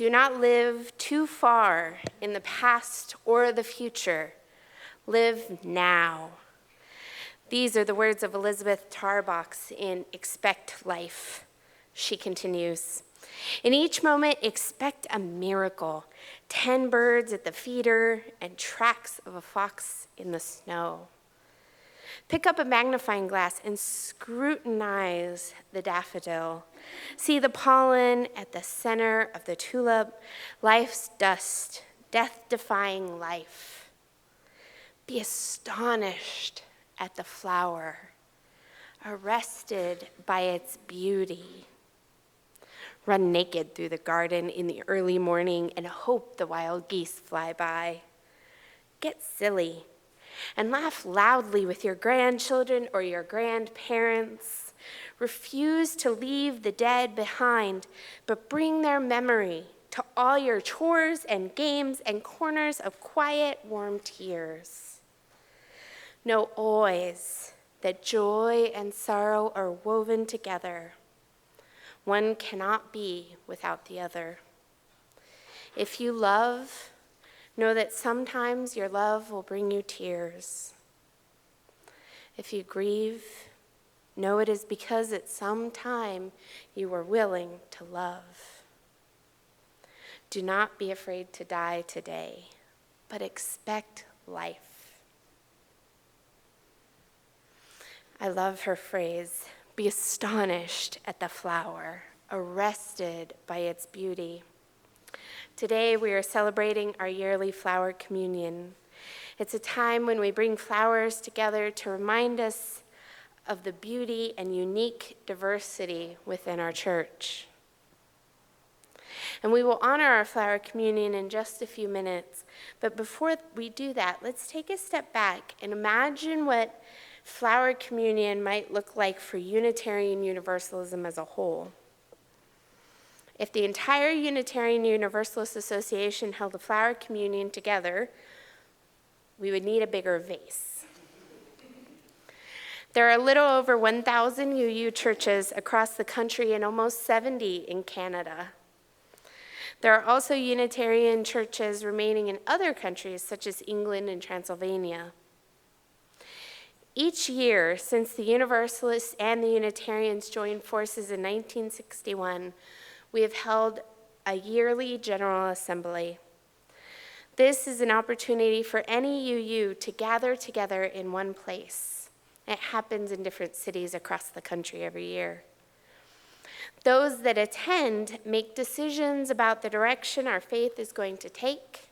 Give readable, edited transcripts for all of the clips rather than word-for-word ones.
Do not live too far in the past or the future. Live now. These are the words of Elizabeth Tarbox in Expect Life. She continues, in each moment, expect a miracle, 10 birds at the feeder and tracks of a fox in the snow. Pick up a magnifying glass and scrutinize the daffodil. See the pollen at the center of the tulip, life's dust, death-defying life. Be astonished at the flower, arrested by its beauty. Run naked through the garden in the early morning and hope the wild geese fly by. Get silly and laugh loudly with your grandchildren or your grandparents. Refuse to leave the dead behind, but bring their memory to all your chores and games and corners of quiet, warm tears. Know always that joy and sorrow are woven together. One cannot be without the other. If you love, know that sometimes your love will bring you tears. If you grieve, know it is because at some time you were willing to love. Do not be afraid to die today, but expect life. I love her phrase, be astonished at the flower, arrested by its beauty. Today, we are celebrating our yearly flower communion. It's a time when we bring flowers together to remind us of the beauty and unique diversity within our church. And we will honor our flower communion in just a few minutes. But before we do that, let's take a step back and imagine what flower communion might look like for Unitarian Universalism as a whole. If the entire Unitarian Universalist Association held a flower communion together, we would need a bigger vase. There are a little over 1,000 UU churches across the country and almost 70 in Canada. There are also Unitarian churches remaining in other countries, such as England and Transylvania. Each year, since the Universalists and the Unitarians joined forces in 1961, we have held a yearly General Assembly. This is an opportunity for any UU to gather together in one place. It happens in different cities across the country every year. Those that attend make decisions about the direction our faith is going to take.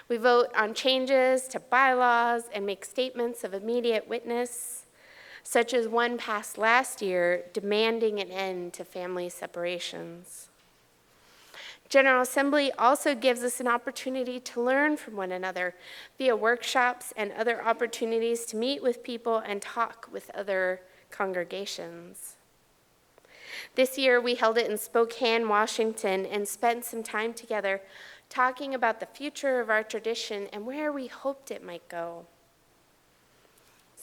We vote on changes to bylaws and make statements of immediate witness, such as one passed last year demanding an end to family separations. General Assembly also gives us an opportunity to learn from one another via workshops and other opportunities to meet with people and talk with other congregations. This year, we held it in Spokane, Washington, and spent some time together talking about the future of our tradition and where we hoped it might go.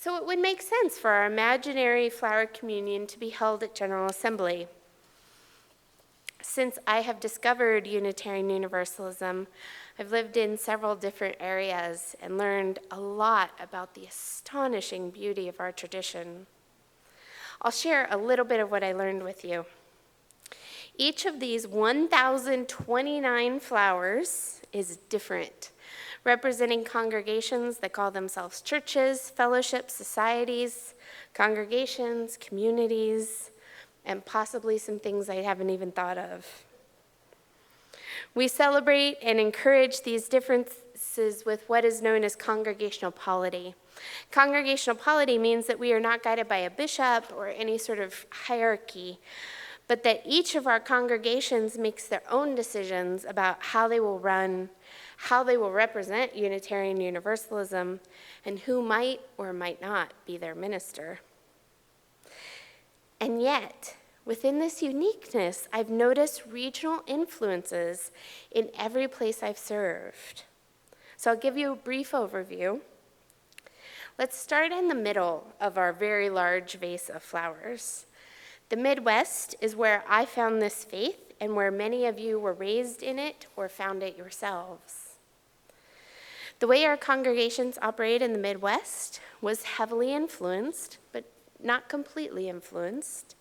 So it would make sense for our imaginary flower communion to be held at General Assembly. Since I have discovered Unitarian Universalism, I've lived in several different areas and learned a lot about the astonishing beauty of our tradition. I'll share a little bit of what I learned with you. Each of these 1,029 flowers is different, representing congregations that call themselves churches, fellowships, societies, congregations, communities, and possibly some things I haven't even thought of. We celebrate and encourage these differences with what is known as congregational polity. Congregational polity means that we are not guided by a bishop or any sort of hierarchy, but that each of our congregations makes their own decisions about how they will run, how they will represent Unitarian Universalism, and who might or might not be their minister. And yet, within this uniqueness, I've noticed regional influences in every place I've served. So I'll give you a brief overview. Let's start in the middle of our very large vase of flowers. The Midwest is where I found this faith and where many of you were raised in it or found it yourselves. The way our congregations operate in the Midwest was heavily influenced, but not completely influenced,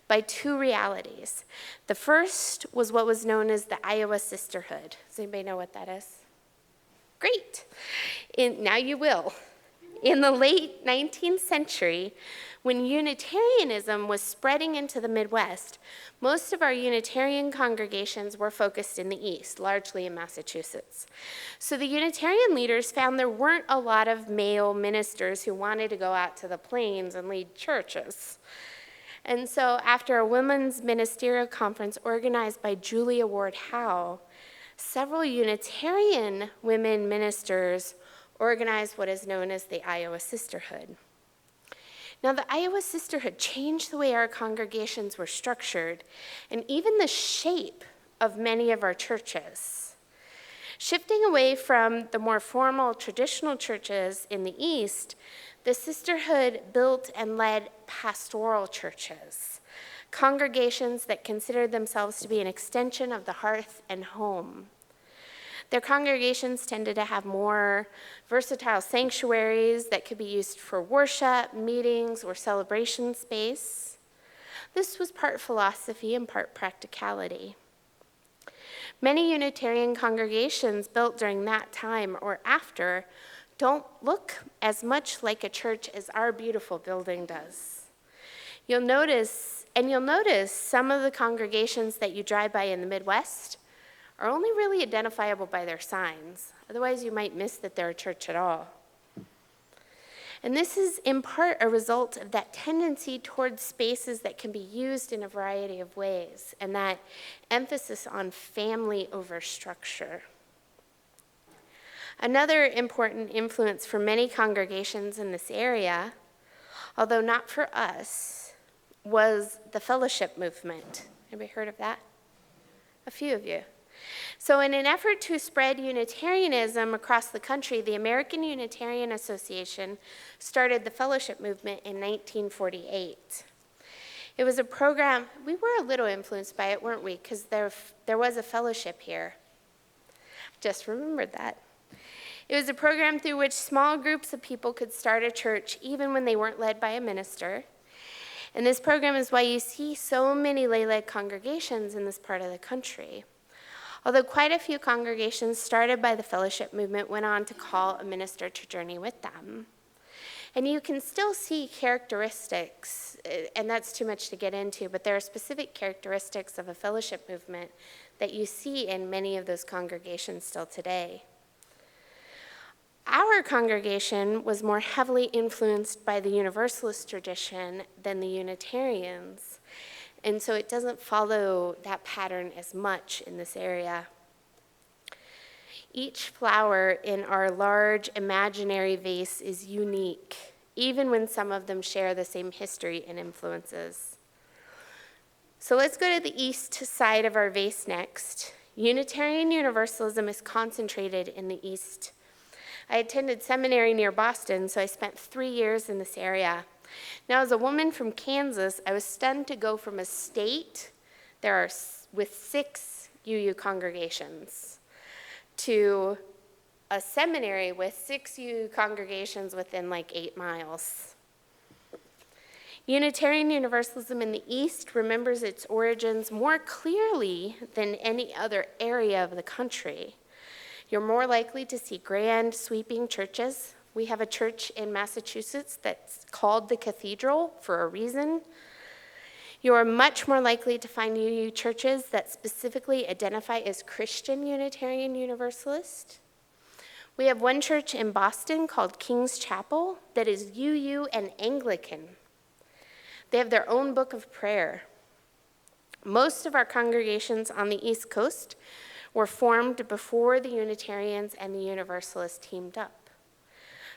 by two realities. The first was what was known as the Iowa Sisterhood. Does anybody know what that is? Great. Now you will. In the late 19th century, when Unitarianism was spreading into the Midwest, most of our Unitarian congregations were focused in the East, largely in Massachusetts. So the Unitarian leaders found there weren't a lot of male ministers who wanted to go out to the plains and lead churches. And so after a women's ministerial conference organized by Julia Ward Howe, several Unitarian women ministers organized what is known as the Iowa Sisterhood. Now, the Iowa Sisterhood changed the way our congregations were structured and even the shape of many of our churches. Shifting away from the more formal traditional churches in the East, the Sisterhood built and led pastoral churches, congregations that considered themselves to be an extension of the hearth and home. Their congregations tended to have more versatile sanctuaries that could be used for worship, meetings, or celebration space. This was part philosophy and part practicality. Many Unitarian congregations built during that time or after don't look as much like a church as our beautiful building does. You'll notice some of the congregations that you drive by in the Midwest are only really identifiable by their signs. Otherwise, you might miss that they're a church at all. And this is in part a result of that tendency towards spaces that can be used in a variety of ways, and that emphasis on family over structure. Another important influence for many congregations in this area, although not for us, was the fellowship movement. Anybody heard of that? A few of you. So in an effort to spread Unitarianism across the country, the American Unitarian Association started the fellowship movement in 1948. It was a program, we were a little influenced by it, weren't we? Because there was a fellowship here. Just remembered that. It was a program through which small groups of people could start a church even when they weren't led by a minister. And this program is why you see so many lay-led congregations in this part of the country. Although quite a few congregations started by the fellowship movement went on to call a minister to journey with them. And you can still see characteristics, and that's too much to get into, but there are specific characteristics of a fellowship movement that you see in many of those congregations still today. Our congregation was more heavily influenced by the Universalist tradition than the Unitarians. And so it doesn't follow that pattern as much in this area. Each flower in our large imaginary vase is unique, even when some of them share the same history and influences. So let's go to the east side of our vase next. Unitarian Universalism is concentrated in the east. I attended seminary near Boston, so I spent 3 years in this area. Now, as a woman from Kansas, I was stunned to go from a state with 6 UU congregations to a seminary with 6 UU congregations within like 8 miles. Unitarian Universalism in the East remembers its origins more clearly than any other area of the country. You're more likely to see grand, sweeping churches. We have a church in Massachusetts that's called the Cathedral for a reason. You are much more likely to find UU churches that specifically identify as Christian Unitarian Universalist. We have one church in Boston called King's Chapel that is UU and Anglican. They have their own book of prayer. Most of our congregations on the East Coast were formed before the Unitarians and the Universalists teamed up.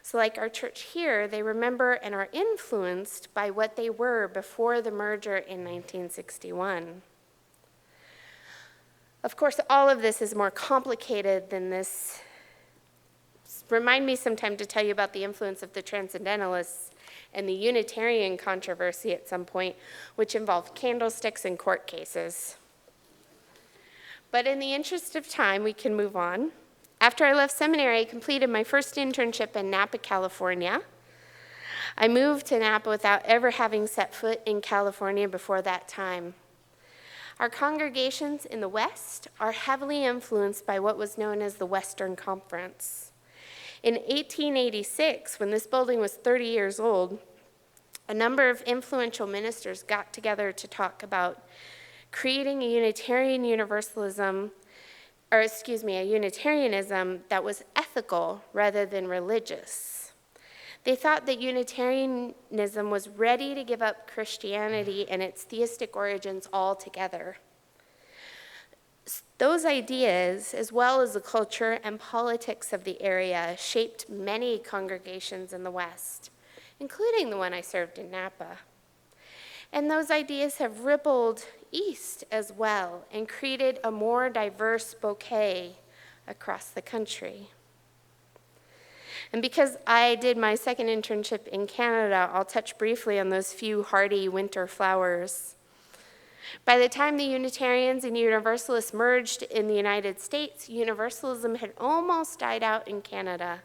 So like our church here, they remember and are influenced by what they were before the merger in 1961. Of course, all of this is more complicated than this. Remind me sometime to tell you about the influence of the Transcendentalists and the Unitarian controversy at some point, which involved candlesticks and court cases. But in the interest of time, we can move on. After I left seminary, I completed my first internship in Napa, California. I moved to Napa without ever having set foot in California before that time. Our congregations in the West are heavily influenced by what was known as the Western Conference. In 1886, when this building was 30 years old, a number of influential ministers got together to talk about creating a Unitarianism that was ethical rather than religious. They thought that Unitarianism was ready to give up Christianity and its theistic origins altogether. Those ideas, as well as the culture and politics of the area, shaped many congregations in the West, including the one I served in Napa. And those ideas have rippled east as well and created a more diverse bouquet across the country. And because I did my second internship in Canada, I'll touch briefly on those few hardy winter flowers. By the time the Unitarians and Universalists merged in the United States, Universalism had almost died out in Canada.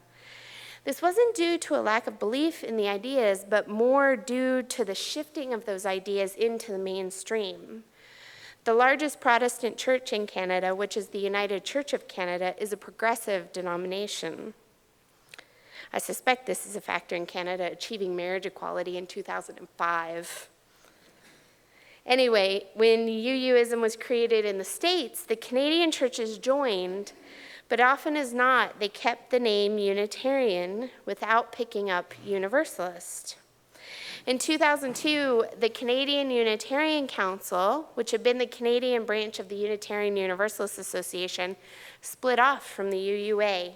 This wasn't due to a lack of belief in the ideas, but more due to the shifting of those ideas into the mainstream. The largest Protestant church in Canada, which is the United Church of Canada, is a progressive denomination. I suspect this is a factor in Canada achieving marriage equality in 2005. Anyway, when UUism was created in the States, the Canadian churches joined, but often as not, they kept the name Unitarian without picking up Universalist. In 2002, the Canadian Unitarian Council, which had been the Canadian branch of the Unitarian Universalist Association, split off from the UUA.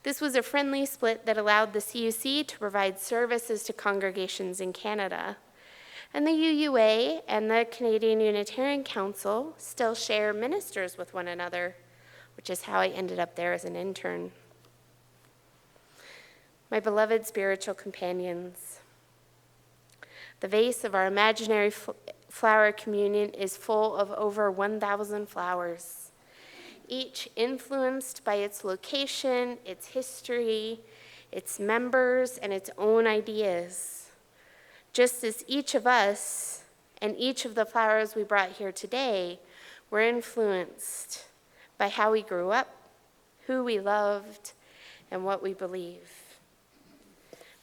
This was a friendly split that allowed the CUC to provide services to congregations in Canada. And the UUA and the Canadian Unitarian Council still share ministers with one another, which is how I ended up there as an intern. My beloved spiritual companions, the vase of our imaginary flower communion is full of over 1,000 flowers, each influenced by its location, its history, its members, and its own ideas. Just as each of us and each of the flowers we brought here today were influenced by how we grew up, who we loved, and what we believe.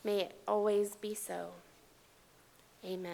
May it always be so. Amen.